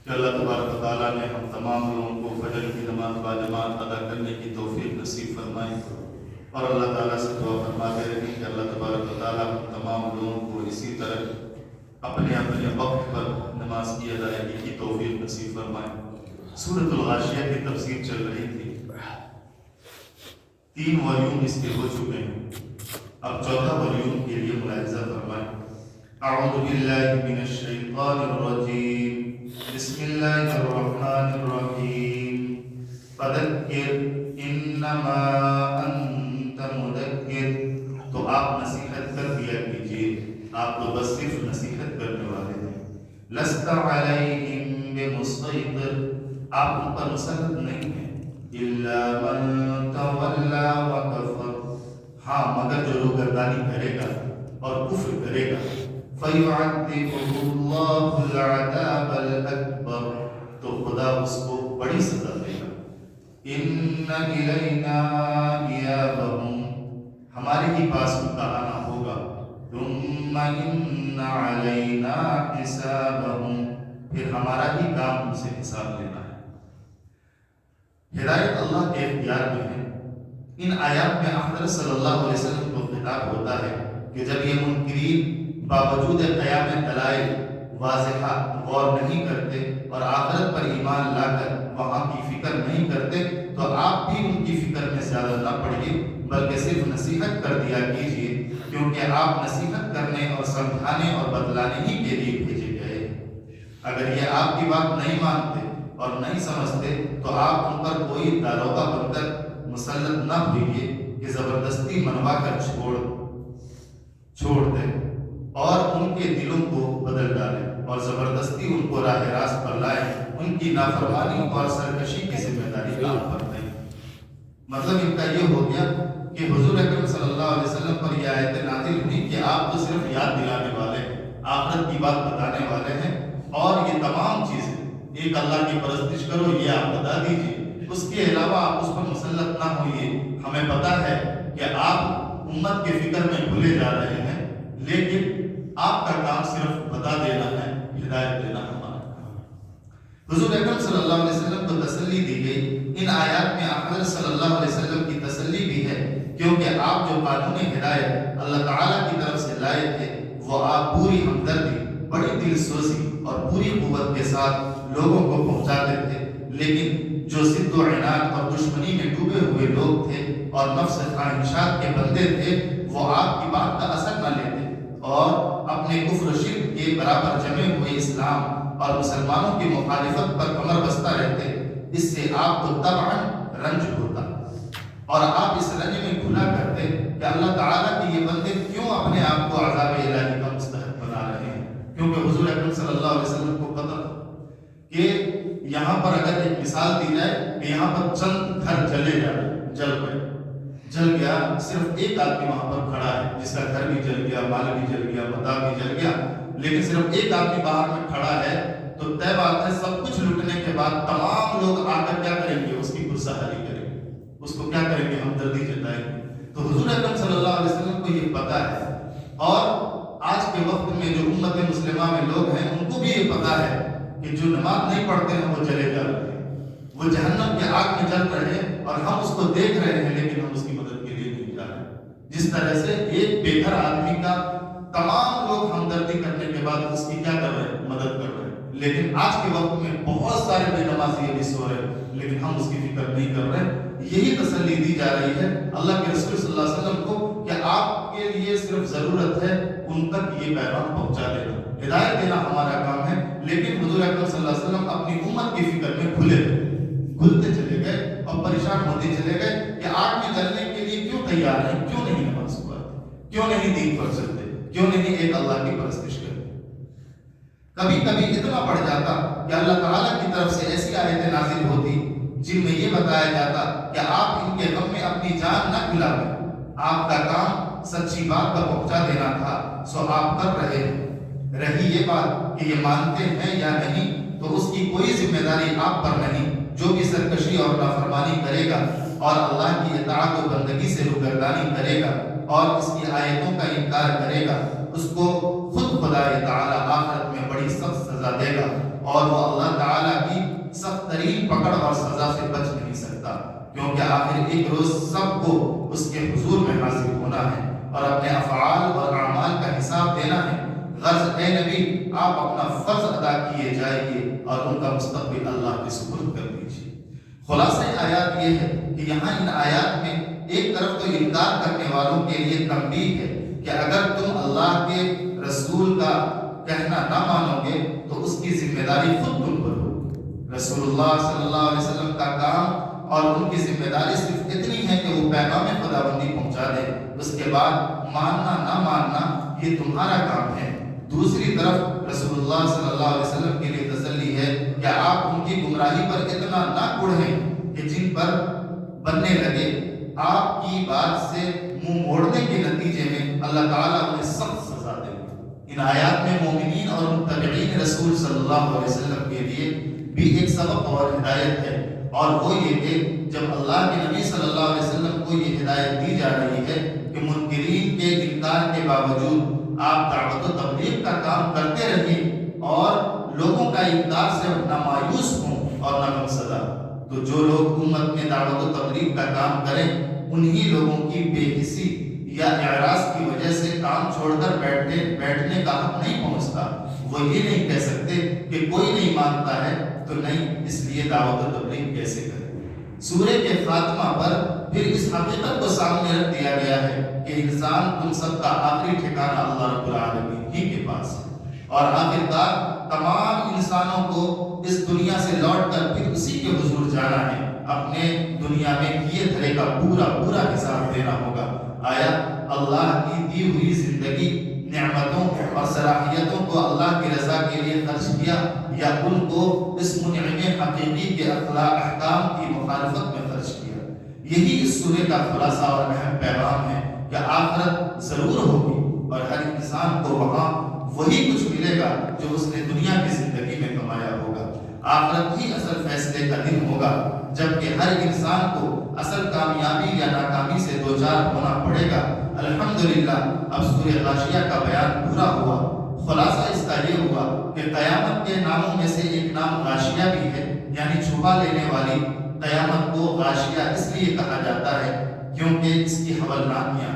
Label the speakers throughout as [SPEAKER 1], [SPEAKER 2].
[SPEAKER 1] کہ اللہ تبارک و تعالیٰ نے ہم تمام لوگوں کو فجر کی نماز باجماعت ادا کرنے کی توفیق نصیب فرمائے، اور اللہ تعالیٰ سے دعا فرماتے رہیں کہ اللہ تبارک و تعالیٰ ہم تمام لوگوں کو اسی طرح اپنے اپنے وقت پر نماز کی ادائیگی کی توفیق نصیب فرمائے۔ سورۃ الغاشیہ کی تفسیر چل رہی تھی، 3 والیوم اس کے ہو چکے ہیں، اب 4 والیوم کے لیے ملاحظہ فرمائیں۔ اعوذ باللہ من الشیطان الرجیم، بسم اللہ الرحمن الرحیم، فذکر انما انت مذکر، تو آپ نصیحت کر دیا کیجیے، آپ تو بس صرف نصیحت کرنے والے ہیں۔ لست علیہم بمسیطر، آپ ان پر مسلط نہیں ہیں۔ الا من تولی وکفر، ہاں مگر جو روگردانی کرے گا اور کفر کرے گا، فیعذبہ اللہ العذاب الاکبر، تو خدا اس کو بڑی سزا دے گا۔ ان الینا ایابہم، ہمارے ہی پاس ان کا آنا ہوگا۔ ثم ان علینا حسابہم، پھر ہمارا ہی کام ان سے حساب لینا ہے۔ ہدایت اللہ کے اختیار میں ہے۔ ان آیات میں حضرت صلی اللہ علیہ وسلم کو خطاب ہوتا ہے کہ جب یہ منکرین باوجود قیام دلائل واضحہ غور نہیں کرتے اور آخرت پر ایمان لا کر وہاں کی فکر نہیں کرتے، تو آپ بھی ان کی فکر میں زیادہ نہ پڑیے، بلکہ صرف نصیحت کر دیا کیجیے، کیونکہ آپ نصیحت کرنے اور سمجھانے اور بتلانے ہی کے لیے بھیجے گئے۔ اگر یہ آپ کی بات نہیں مانتے اور نہیں سمجھتے تو آپ ان پر کوئی داروغہ بن کر مسلط نہ ہوئیے کہ زبردستی منوا کر چھوڑ دیں اور ان کے دلوں کو بدل ڈالیں اور زبردستی ان کو راہ راست پر لائیں، ان کی نافرمانی اور سرکشی کی ذمہ داری آپ پر دیں۔ مطلب ان کا یہ ہو گیا کہ حضور اکرم صلی اللہ علیہ وسلم پر یہ آیت نازل ہوئی کہ آپ تو صرف یاد دلانے والے ہیں، آخرت کی بات بتانے والے ہیں، اور یہ تمام چیزیں ایک اللہ کی پرستش کرو یہ آپ بتا دیجیے، اس کے علاوہ آپ اس پر مسلط نہ ہوئیے۔ ہمیں پتہ ہے کہ آپ امت کے فکر میں بھولے جا رہے ہیں، لیکن آپ کا کام صرف بتا دینا ہے، ہدایت دینا ہمارا کام ہے۔ حضور اکرم صلی اللہ علیہ وسلم کو تسلی دی گئی۔ ان آیات میں حضرت صلی اللہ علیہ وسلم کی تسلی بھی ہے، کیونکہ آپ جو قانون ہدایت اللہ تعالیٰ کی طرف سے لائے تھے وہ آپ پوری ہمدردی، بڑی دل سوزی اور پوری قوت کے ساتھ لوگوں کو پہنچاتے تھے، لیکن جو ضد و عناد اور دشمنی میں ڈوبے ہوئے لوگ تھے اور نفس خواہشات کے بندے تھے، وہ آپ کی بات کا اثر نہ لیتے اور اپنے کفر و شرک کے برابر جمے ہوئے اسلام اور مسلمانوں کی مخالفت پر کمر بستہ رہتے۔ اس سے آپ کو طبعاً رنج ہوتا اور آپ اس رنج میں کھلا کرتے کہ اللہ تعالیٰ کے یہ بندے کیوں اپنے آپ کو عذاب الہی کا مستحق بنا رہے ہیں، کیونکہ حضور اکرم صلی اللہ علیہ وسلم کو پتہ کہ یہاں پر اگر ایک مثال دی جائے کہ یہاں پر چند گھر جل گیا، صرف ایک آدمی وہاں پر کھڑا ہے جس کا گھر بھی جل گیا، مال بھی جل گیا، متاع بھی جل گیا، لیکن صرف ایک آدمی باہر میں کھڑا ہے، تو طے بات ہے سب کچھ لٹنے کے بعد تمام لوگ آ کر کیا کریں گے؟ اس کی پرسہاری کریں گے، اس کو کیا کریں گے؟ ہمدردی جتائیں گے۔ تو حضور اکرم صلی اللہ علیہ وسلم کو یہ پتہ ہے، اور آج کے وقت میں جو امت مسلمہ میں لوگ ہیں ان کو بھی یہ پتہ ہے کہ جو نماز نہیں پڑھتے ہیں وہ جلے جا رہے ہیں، وہ جہنم کے آگ میں جل رہے ہیں، اور ہم اس کو دیکھ رہے ہیں لیکن ہم اس کی مدد کے لیے نہیں جا رہے۔ جس طرح سے ایک بے گھر آدمی کا تمام لوگ ہمدردی کرنے کے بعد اس کی کیا کر رہے ہیں؟ مدد کر رہے ہیں، لیکن آج کے وقت میں بہت سارے بے نمازی بھی سو رہے ہیں لیکن ہم اس کی فکر نہیں کر رہے۔ یہی تسلی دی جا رہی ہے اللہ کے رسول صلی اللہ علیہ وسلم کو کہ آپ کے لیے صرف ضرورت ہے ان تک یہ پیغام پہنچا دینا، ہدایت دینا ہمارا کام ہے۔ لیکن حضور اکرم صلی اللہ علیہ وسلم اپنی امت کی فکر میں کھلتے چلے گئے اور پریشان ہوتے چلے گئے کہ آگ میں جلنے کے لیے کیوں تیار ہیں، کیوں نہیں نماز پڑھتے، کیوں نہیں دین پڑھ سکتے، کیوں نہیں ایک اللہ کی پرستش کرتے۔ کبھی کبھی اتنا بڑھ جاتا کہ اللہ تعالیٰ کی طرف سے ایسی آیتیں نازل ہوتی جن میں یہ بتایا جاتا کہ آپ ان کے غم میں اپنی جان نہ کھلاویں، آپ کا کام سچی بات پر پہنچا دینا تھا، سو آپ کر رہے ہیں۔ رہی یہ بات کہ یہ مانتے ہیں یا نہیں تو اس کی کوئی ذمہ داری آپ پر نہیں۔ جو بھی سرکشی اور نافرمانی کرے گا اور اللہ کی اطاعت و بندگی سے روگردانی کرے گا اور اس کی آیتوں کا انکار کرے گا، اس کو خود خدا تعالی آخرت میں بڑی سخت سزا دے گا، اور وہ اللہ تعالیٰ کی سخت ترین پکڑ اور سزا سے بچ نہیں سکتا، کیونکہ آخر ایک روز سب کو اس کے حضور میں حاضر ہونا ہے اور اپنے افعال اور اعمال کا حساب دینا ہے۔ غرض اے نبی، آپ اپنا فرض ادا کیے جائیے اور ان کا مستقبل اللہ کے سپرد کر دیجیے۔ خلاصہ آیات یہ ہے کہ یہاں ان آیات میں ایک طرف تو انکار کرنے والوں کے لیے تنبیہ ہے کہ اگر تم اللہ کے رسول کا کہنا نہ مانو گے تو اس کی ذمہ داری خود تم پر ہوگی۔ رسول اللہ صلی اللہ علیہ وسلم کا کام اور ان کی ذمہ داری صرف اتنی ہے کہ وہ پیغام خداوندی پہنچا دے، اس کے بعد ماننا نہ ماننا یہ تمہارا کام ہے۔ دوسری طرف رسول اللہ صلی اللہ علیہ وسلم کے لیے تسلی ہے کہ آپ ان کی گمراہی پر اتنا نہ کڑھیں کہ جن پر بننے لگے آپ کی بات سے منہ موڑنے کے نتیجے میں اللہ تعالیٰ انہیں سخت سزا دے گا۔ ان آیات میں مومنین اور متبعین رسول صلی اللہ علیہ وسلم کے لیے بھی ایک سبق اور ہدایت ہے، اور وہ یہ کہ جب اللہ کے نبی صلی اللہ علیہ وسلم کو یہ ہدایت دی جا رہی ہے کہ منکرین کے انکار کے باوجود آپ دعوت و تبلیغ کا کام کرتے رہیے اور لوگوں کا انکار سے نہ مایوس ہوں اور نہ غمزدہ، تو جو لوگ امت میں دعوت و تبلیغ کا کام کریں انہی لوگوں کی بے حسی یا اعراض کی وجہ سے کام چھوڑ کر بیٹھنے کا حق نہیں پہنچتا۔ وہ یہ نہیں کہہ سکتے کہ کوئی نہیں مانتا ہے تو نہیں، اس لیے دعوت و تبلیغ کیسے کریں۔ سورہ کے خاتمہ پر پھر اس حقیقت کو سامنے رکھ دیا گیا ہے کہ انسان تم سب کا آخری ٹھکانہ اللہ رب العالمین ہی کے پاس ہے، اور آخرکار تمام انسانوں کو اس دنیا سے لوٹ کر پھر اسی کے حضور جانا ہے، اپنے دنیا میں کیے دھرے کا پورا حساب دینا ہوگا۔ آیا اللہ کی دی ہوئی زندگی، نعمتوں اور صلاحیتوں کو اللہ کی رضا کے لیے خرچ کیا یا ان کو اس منعم حقیقی کے احکام کی مخالفت میں خرچ کیا؟ یہی اس سورہ کا خلاصہ اور اہم پیغام ہے کہ آخرت ضرور ہوگی اور ہر انسان کو وہاں وہی کچھ ملے گا جو اس نے دنیا کی زندگی میں کمایا ہوگا۔ آخرت ہی اصل فیصلے کا دن ہوگا، جبکہ ہر انسان کو اصل کامیابی یا ناکامی سے دوچار ہونا پڑے گا۔ الحمدللہ اب سورہ غاشیہ کا بیان پورا ہوا۔ خلاصہ اس کا یہ ہوا کہ قیامت کے ناموں میں سے ایک نام غاشیہ بھی ہے، یعنی چھپا لینے والی۔ قیامت کو غاشیہ اس لیے کہا جاتا ہے کیونکہ اس کی ہولناکیاں،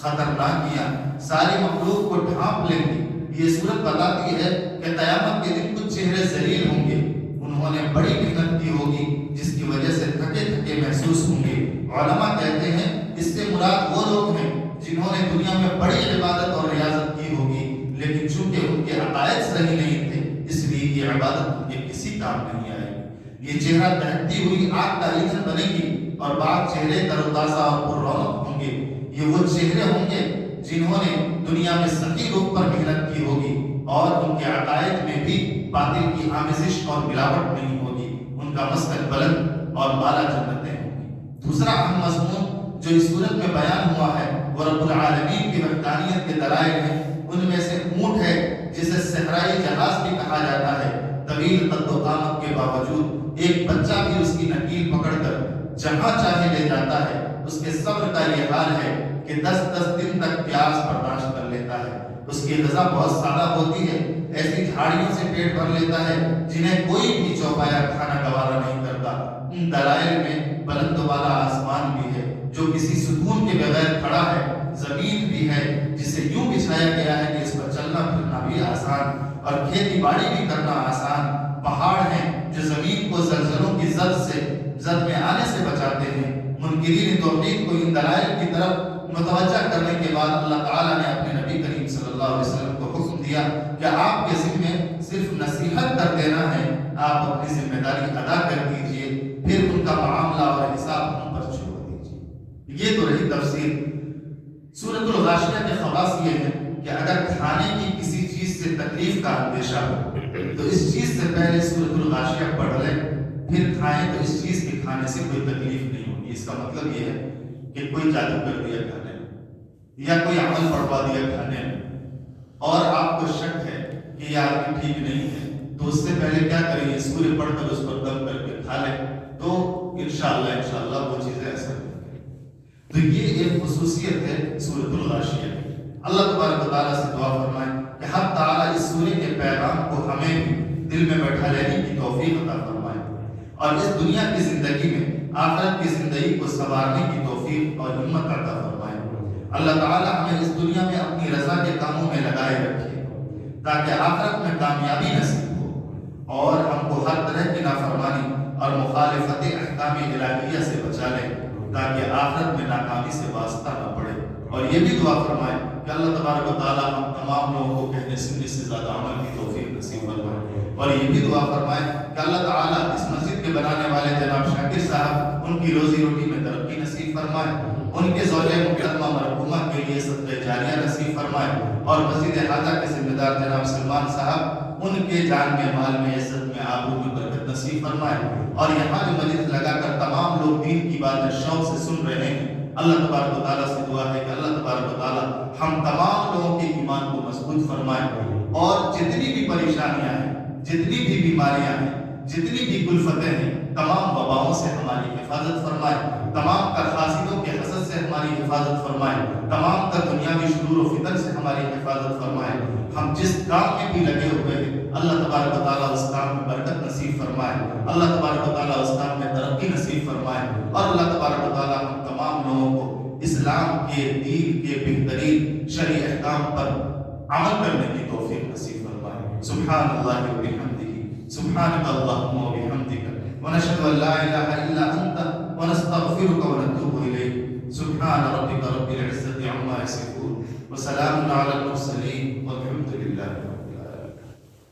[SPEAKER 1] خطرناکیاں ساری مخلوق کو ڈھانپ لیں گی۔ یہ صورت بتاتی ہے کہ قیامت کے دن کچھ چہرے ذلیل ہوں گے، انہوں نے بڑی محنت کی ہوگی جس کی وجہ سے تھکے محسوس ہوں گے۔ علماء کہتے ہیں اس سے مراد وہ لوگ ہیں جنہوں نے دنیا میں بڑی عبادت اور ریاضت کی ہوگی، لیکن چونکہ ان کے عقائد صحیح نہیں تھے اس لیے یہ عبادت ان کے کسی کام نہیں آئے گی۔ یہ چہرہ دہتی ہوئی آگ کا ایندھن بنے گی، اور بعض چہرے تر و تازہ اور پر رونق ہوں گے۔ یہ وہ چہرے ہوں گے جنہوں نے دنیا میں صحیح روح پر محنت کی ہوگی اور ان کے عقائد میں بھی باطل کی آمیزش اور ملاوٹ نہیں ہوگی۔ ان کا مسکن بلند اور بالا جنتیں ہوں گی۔ دوسرا اہم مضمون جو اس صورت میں بیان ہوا ہے وہ رب العالمین کی وحدانیت کے دلائل ہیں۔ ان میں سے اونٹ ہے جسے صحرائی جہاز بھی کہا جاتا ہے۔ طویل قد و قامت کے باوجود ایک بچہ بھی اس کی نکیل پکڑ کر جہاں چاہے لے جاتا ہے۔ اس کے صبر کا یہ حال ہے کہ 10 دن تک پیاس برداشت کر لیتا ہے۔ اس کی غذا بہت سادہ ہوتی ہے، ایسی جھاڑیوں سے پیٹ بھر لیتا ہے جنہیں کوئی بھی چوپایا کھانا گوارا نہیں کرتا۔ ان دلائل میں بلند والا آسمان بھی ہے جو کسی ستون کے بغیر کھڑا ہے، زمین بھی ہے جسے یوں بچھایا گیا ہے کہ اس پر چلنا پھرنا بھی آسان اور کھیتی باڑی بھی کرنا آسان، پہاڑ ہیں جو زمین کو زلزلوں کی زد میں آنے سے بچاتے ہیں۔ منکرین توحید کو ان دلائل کی طرف متوجہ کرنے کے بعد اللہ تعالیٰ نے اپنے نبی کریم صلی اللہ علیہ وسلم کو حکم دیا کہ آپ کے ذمہ صرف نصیحت کر دینا ہے، آپ اپنی ذمہ داری ادا کر دیجئے، پھر ان کا معاملہ اور حساب ہم پر چھوڑ دیجئے۔ یہ تو رہی تفسیر۔ سورۃ الغاشیہ کے خواص یہ ہے کہ اگر کھانے کی کسی چیز سے تکلیف کا اندیشہ ہو تو اس چیز سے پہلے سورۃ الغاشیہ پڑھ لیں، پھر کھائیں تو اس چیز کے کھانے سے کوئی تکلیف نہیں ہوگی۔ اس کا مطلب یہ ہے کہ کوئی جادو کر دیا کھانے میں یا کوئی عمل پڑھوا دیا کھانے میں اور آپ کو شک ہے کہ یہ آدمی ٹھیک نہیں ہے، تو اس سے پہلے کیا کریں، یہ سورہ پڑھ کر اس پر دم کر کے کھا لیں تو انشاءاللہ وہ چیزیں اثر کریں گی۔ تو یہ ایک خصوصیت ہے سورۃ الغاشیہ۔ اللہ تبارک و تعالیٰ سے دعا فرمائیں کہ حق تعالیٰ اس سورہ کے پیغام کو ہمیں بھی دل میں بیٹھا لینے کی توفیق عطا فرمائے، اور اس دنیا کی زندگی میں آخرت کی زندگی کو سنوارنے کی توفیق اور ہمت عطا فرمائے۔ اللہ تعالی ہمیں اس دنیا میں اپنی رضا کے کاموں میں لگائے رکھے تاکہ آخرت میں کامیابی نصیب ہو، اور ہم کو ہر طرح کی نافرمانی اور مخالفت احکام الہیہ سے بچا لے تاکہ آخرت میں ناکامی سے واسطہ نہ پڑے۔ اور یہ بھی دعا فرمائے کہ اللہ تبارک و تعالی ہم تمام لوگوں کو کہنے سننے سے زیادہ عمل کی توفیق نصیب فرمائے، اور یہ بھی دعا فرمائے کہ اللہ تعالی اس مسجد کے بنانے والے جناب شاکر صاحب ان کی روزی روٹی میں ترقی نصیب فرمائے، ان کے زوجہ محترمہ مرحومہ کے لیے صدقہ جاریہ نصیب فرمائے، اور مسجد حاجہ کے ذمہ دار جناب سلمان صاحب ان کے جان میں، مال میں، عزت میں، آبرو میں برکت نصیب فرمائے، اور یہاں جو مجلس لگا کر تمام لوگ دین کی باتیں شوق سے سن رہے ہیں، اللہ تبارک و تعالیٰ سے دعا ہے کہ اللہ تبارک و تعالیٰ ہم تمام لوگوں کے ایمان کو مضبوط فرمائے، اور جتنی بھی پریشانیاں ہیں، جتنی بھی بیماریاں ہیں، جتنی بھی کلفتیں ہیں، تمام وباؤں سے ہماری حفاظت فرمائے، تمام تر حاسدوں کے حسد سے ہماری حفاظت فرمائے، تمام تر دنیاوی شرور و فتن سے ہماری حفاظت فرمائے۔ ہم جس کام میں بھی لگے ہوئے ہیں اللہ تبارک و تعالیٰ اس کام میں برکت نصیب فرمائے، اللہ تبارک و تعالیٰ اس کام میں ترقی نصیب فرمائے، اور اللہ تبارک و تعالیٰ ہم تمام لوگوں کو اسلام کے دین کے بہترین شرعی احکام پر عمل کرنے کی توفیق نصیب فرمائے۔ سبحان اللہ و بحمدہ، سبحانک اللہم و بحمدک، ونشہد ان لا الہ الا انت، ونستغفرک ونتوب الیک۔ سبحان ربک رب العزت عما یصفون، وسلام علی المرسلین، والحمد للہ۔